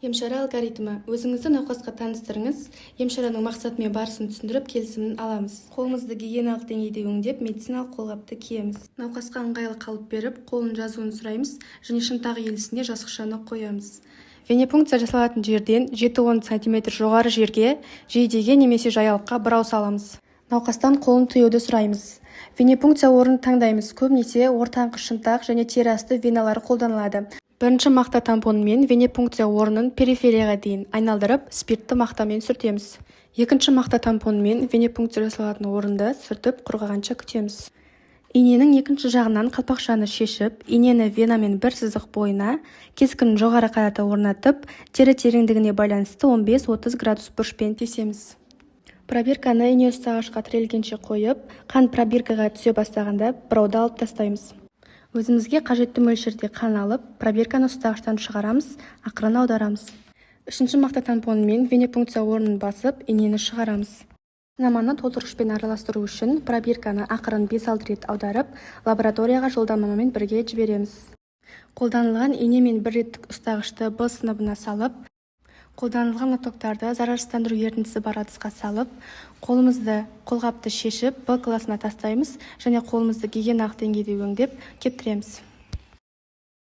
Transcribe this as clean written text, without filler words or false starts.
Емшара алгоритмі. Өзіңізді науқасқа таныстырыңыз, емшараның мақсаты мен барысын түсіндіріп, келісімін аламыз. Қолымызды гигиеналық деңгейде өңдеп, медициналық қолғапты киеміз. Науқасқа ыңғайлы қалып беріп, қолын жазуын сұраймыз және шынтақ иілісіне жасықшаны қоямыз. Венепункция жасалатын жерден 7-10 см жоғары жерге, жейдеге немесе жаялыққа бұрау саламыз. Науқастан қолын тыюды сұраймыз. Венепункция орнын таңдаймыз. Көбінесе ортаңғы шынтақ және тері асты веналары қолданылады. Бірінші мақта тампонымен венепункция орнын периферияға дейін айналдырып, спиртті мақтамен сүртеміз. Екінші мақта тампонымен венепункция жасалатын орынды сүртіп, құрғағанша күтеміз. Иненің екінші жағынан қалпақшаны шешіп, инені венамен бір сызық бойына, кескінін жоғары қарата орнатып, тері тереңдігіне байланысты 15-30 градус бұрышпен тесеміз. Пробирканы ине ұстағышқа тірелгенше қойып, қан пробиркаға түсе бастағанда бұрауды алып тастаймыз. Өзімізге қажетті мөлшерде қан алып, пробирканы ұстағыштан шығарамыз, ақырын аударамыз. Үшінші мақта тампонымен венепункция орнын басып, инені шығарамыз. Сынаманы толтырғышпен араластыру үшін пробирканы ақырын 5-6 рет аударып, лабораторияға жолдамамен бірге жібереміз. Қолданылған ине мен бір реттік ұстағышты Б сыныбына салып, қолданылған лотоктарды зарарсыздандыру ерітіндісі бар ыдысқа салып, қолымызды қолғапты шешіп, Б класына тастаймыз және қолымызды гигиеналық деңгейде өңдеп кептіреміз.